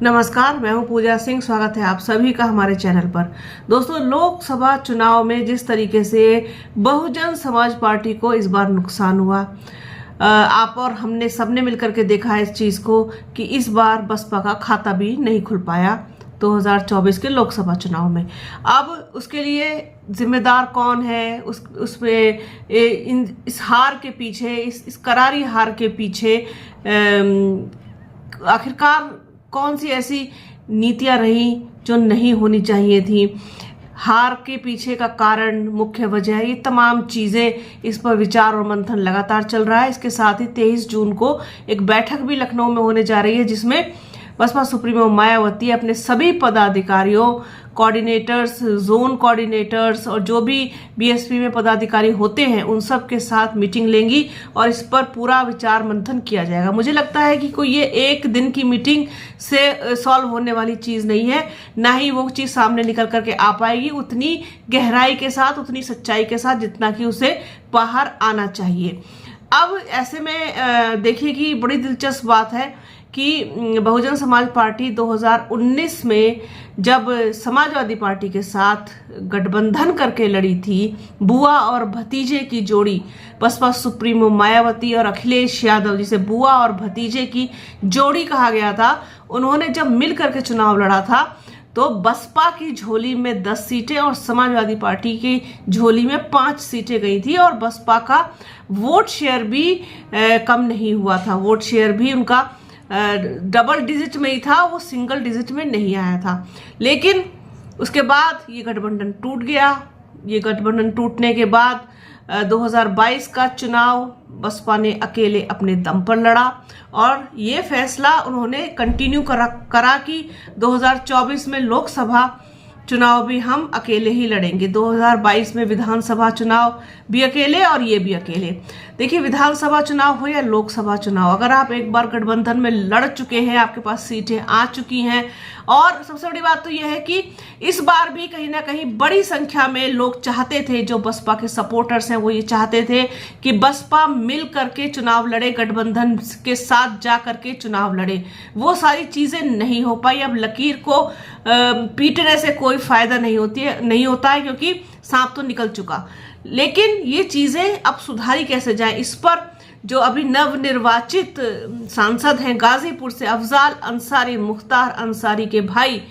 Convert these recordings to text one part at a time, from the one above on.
नमस्कार, मैं हूं पूजा सिंह। स्वागत है आप सभी का हमारे चैनल पर। दोस्तों, लोकसभा चुनाव में जिस तरीके से बहुजन समाज पार्टी को इस बार नुकसान हुआ, आप और हमने सबने मिलकर के देखा है इस चीज को कि इस बार बसपा का खाता भी नहीं खुल पाया 2024 के लोकसभा चुनाव में। अब उसके लिए जिम्मेदार कौन है, उसमें इस हार के पीछे, इस करारी हार के पीछे आखिरकार कौन सी ऐसी नीतियां रही जो नहीं होनी चाहिए थी, हार के पीछे का कारण, मुख्य वजह, ये तमाम चीजें, इस पर विचार और मंथन लगातार चल रहा है। इसके साथ ही 23 जून को एक बैठक भी लखनऊ में होने जा रही है, जिसमें बसपा सुप्रीमो मायावती अपने सभी पदाधिकारियों, कोऑर्डिनेटर्स, जोन कोऑर्डिनेटर्स और जो भी बीएसपी में पदाधिकारी होते हैं उन सब के साथ मीटिंग लेंगी और इस पर पूरा विचार मंथन किया जाएगा। मुझे लगता है कि कोई ये एक दिन की मीटिंग से सॉल्व होने वाली चीज नहीं है, ना ही वो चीज सामने निकल करके आ पाएगी उतनी गहराई के साथ, उतनी सच्चाई के साथ जितना कि उसे बाहर आना चाहिए। अब ऐसे में देखिए कि बड़ी दिलचस्प बात है कि बहुजन समाज पार्टी 2019 में जब समाजवादी पार्टी के साथ गठबंधन करके लड़ी थी, बुआ और भतीजे की जोड़ी, बसपा सुप्रीमो मायावती और अखिलेश यादव, जिसे बुआ और भतीजे की जोड़ी कहा गया था, उन्होंने जब मिल करके चुनाव लड़ा था तो बसपा की झोली में 10 सीटें और समाजवादी पार्टी की झोली में 5 सीटें गई थी और बसपा का वोट शेयर भी कम नहीं हुआ था। वोट शेयर भी उनका डबल डिजिट में ही था, वो सिंगल डिजिट में नहीं आया था। लेकिन उसके बाद ये गठबंधन टूट गया। ये गठबंधन टूटने के बाद 2022 का चुनाव बसपा ने अकेले अपने दम पर लड़ा और ये फैसला उन्होंने कंटिन्यू करा कि 2024 में लोकसभा चुनाव भी हम अकेले ही लड़ेंगे। 2022 में विधानसभा चुनाव भी अकेले और ये भी अकेले। देखिए, विधानसभा चुनाव हो या लोकसभा चुनाव, अगर आप एक बार गठबंधन में लड़ चुके हैं, आपके पास सीटें आ चुकी हैं, और सबसे बड़ी बात तो यह है कि इस बार भी कहीं ना कहीं बड़ी संख्या में लोग चाहते थे, जो बसपा के सपोर्टर्स हैं वो ये चाहते थे कि बसपा मिल करके चुनाव लड़े, गठबंधन के साथ जा करके चुनाव लड़े। वो सारी चीजें नहीं हो पाई। अब लकीर को पीटने से कोई फायदा नहीं होता है क्योंकि सांप तो निकल चुका। लेकिन ये चीजें अब सुधारी कैसे जाए, इस पर जो अभी नवनिर्वाचित सांसद हैं गाजीपुर से, अफजाल अंसारी, मुख्तार अंसारी के भाई,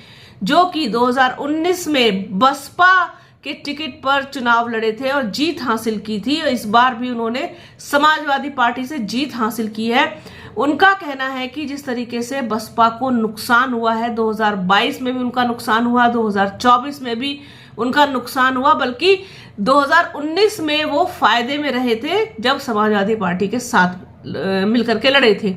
जो कि 2019 में बसपा के टिकट पर चुनाव लड़े थे और जीत हासिल की थी, और इस बार भी उन्होंने समाजवादी पार्टी से जीत हासिल की है। उनका कहना है कि जिस तरीके से बसपा को नुकसान हुआ है, 2022 में भी उनका नुकसान हुआ, 2024 में भी उनका नुकसान हुआ, बल्कि 2019 में वो फायदे में रहे थे जब समाजवादी पार्टी के साथ मिलकर के लड़े थे।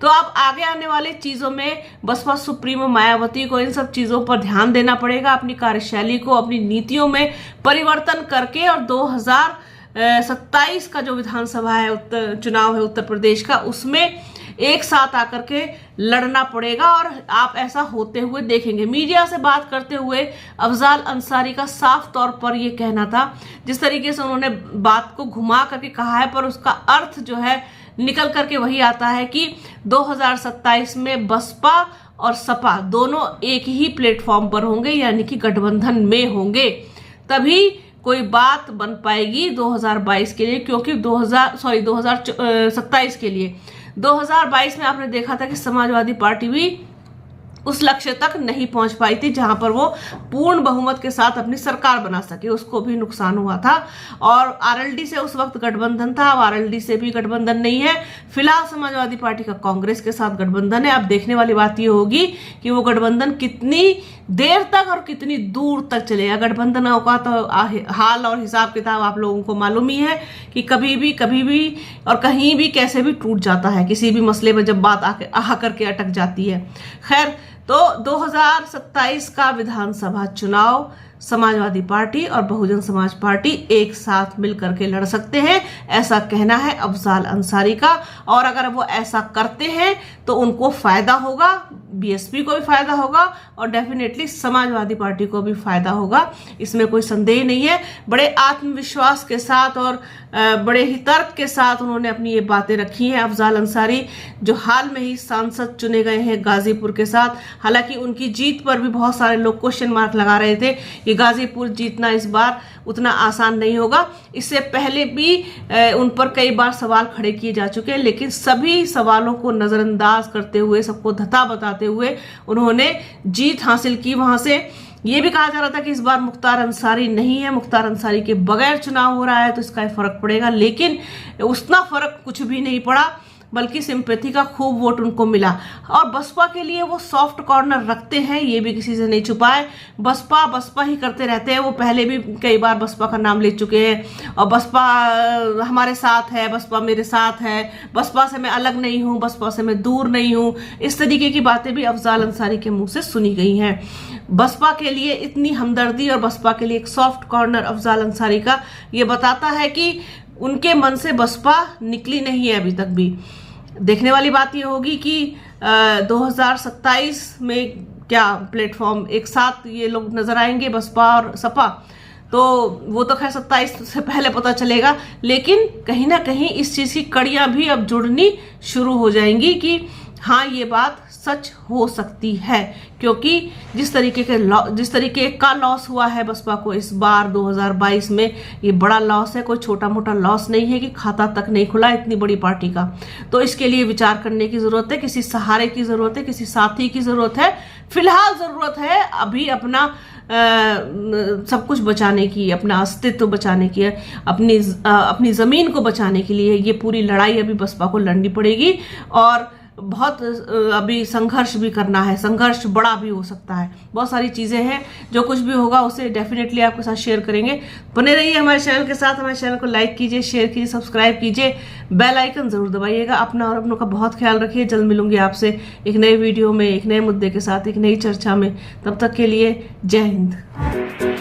तो अब आगे आने वाले चीजों में बसपा सुप्रीमो मायावती को इन सब चीजों पर ध्यान देना पड़ेगा, अपनी कार्यशैली को, अपनी नीतियों में परिवर्तन करके, और 2027 का जो विधानसभा है, चुनाव है उत्तर प्रदेश का, उसमें एक साथ आकर के लड़ना पड़ेगा। और आप ऐसा होते हुए देखेंगे। मीडिया से बात करते हुए अफजाल अंसारी का साफ तौर पर यह कहना था, जिस तरीके से उन्होंने बात को घुमा करके कहा है, पर उसका अर्थ जो है निकल करके वही आता है कि 2027 में बसपा और सपा दोनों एक ही प्लेटफॉर्म पर होंगे, यानी कि गठबंधन में होंगे, तभी कोई बात बन पाएगी 2022 के लिए, क्योंकि 2027 के लिए। 2022 में आपने देखा था कि समाजवादी पार्टी भी उस लक्ष्य तक नहीं पहुंच पाई थी जहां पर वो पूर्ण बहुमत के साथ अपनी सरकार बना सके, उसको भी नुकसान हुआ था। और आरएलडी से उस वक्त गठबंधन था, अब आरएलडी से भी गठबंधन नहीं है। फिलहाल समाजवादी पार्टी का कांग्रेस के साथ गठबंधन है। अब देखने वाली बात ये होगी कि वो गठबंधन कितनी देर तक और कितनी दूर तक चलेगा। गठबंधन का तो हाल और हिसाब किताब आप लोगों को मालूम ही है कि कभी भी और कहीं भी कैसे भी टूट जाता है, किसी भी मसले में जब बात आकर के अटक जाती है। खैर, तो 2027 का विधानसभा चुनाव समाजवादी पार्टी और बहुजन समाज पार्टी एक साथ मिलकर के लड़ सकते हैं, ऐसा कहना है अफजाल अंसारी का। और अगर वो ऐसा करते हैं तो उनको फायदा होगा, बीएसपी को भी फायदा होगा और डेफिनेटली समाजवादी पार्टी को भी फायदा होगा, इसमें कोई संदेह नहीं है। बड़े आत्मविश्वास के साथ और बड़े ही तर्क के साथ उन्होंने अपनी ये बातें रखी हैं अफजाल अंसारी, जो हाल में ही सांसद चुने गए हैं गाजीपुर के साथ। हालांकि उनकी जीत पर भी बहुत सारे लोग क्वेश्चन मार्क लगा रहे थे कि गाजीपुर जीतना इस बार उतना आसान नहीं होगा। इससे पहले भी उन पर कई बार सवाल खड़े किए जा चुके हैं, लेकिन सभी सवालों को नजरअंदाज करते हुए, सबको धता बताते हुए उन्होंने जीत हासिल की। वहां से ये भी कहा जा रहा था कि इस बार मुख्तार अंसारी नहीं है, मुख्तार अंसारी के बगैर चुनाव हो रहा है तो इसका फर्क पड़ेगा, लेकिन उतना फर्क कुछ भी नहीं पड़ा, बल्कि सिंपैथी का खूब वोट उनको मिला। और बसपा के लिए वो सॉफ्ट कॉर्नर रखते हैं, ये भी किसी से नहीं छुपाए। बसपा ही करते रहते हैं, वो पहले भी कई बार बसपा का नाम ले चुके हैं और बसपा हमारे साथ है, बसपा मेरे साथ है, बसपा से मैं अलग नहीं हूँ, बसपा से मैं दूर नहीं हूँ, इस तरीके की बातें भी अफजाल अंसारी के मुंह से सुनी गई हैं। बसपा के लिए इतनी हमदर्दी और बसपा के लिए एक सॉफ्ट कॉर्नर अफजाल अंसारी का ये बताता है कि उनके मन से बसपा निकली नहीं है अभी तक भी। देखने वाली बात ये होगी कि 2027 में क्या प्लेटफॉर्म एक साथ ये लोग नजर आएंगे, बसपा और सपा, तो वो तो खैर 27 से पहले पता चलेगा, लेकिन कहीं ना कहीं इस चीज की कड़ियां भी अब जुड़नी शुरू हो जाएंगी कि हाँ ये बात सच हो सकती है, क्योंकि जिस तरीके का लॉस हुआ है बसपा को इस बार 2022 में, ये बड़ा लॉस है, कोई छोटा मोटा लॉस नहीं है कि खाता तक नहीं खुला इतनी बड़ी पार्टी का। तो इसके लिए विचार करने की जरूरत है, किसी सहारे की जरूरत है, किसी साथी की जरूरत है। फिलहाल जरूरत है अभी अपना सब कुछ बचाने की, अपना अस्तित्व बचाने की, अपनी जमीन को बचाने के लिए ये पूरी लड़ाई अभी बसपा को लड़नी पड़ेगी और बहुत अभी संघर्ष भी करना है, संघर्ष बड़ा भी हो सकता है। बहुत सारी चीजें हैं, जो कुछ भी होगा उसे डेफिनेटली आपके साथ शेयर करेंगे। बने रहिए हमारे चैनल के साथ, हमारे चैनल को लाइक कीजिए, शेयर कीजिए, सब्सक्राइब कीजिए, बेल आइकन जरूर दबाइएगा। अपना और अपनों का बहुत ख्याल रखिए। जल्द मिलूंगी आपसे एक नए वीडियो में, एक नए मुद्दे के साथ, एक नई चर्चा में। तब तक के लिए जय हिंद।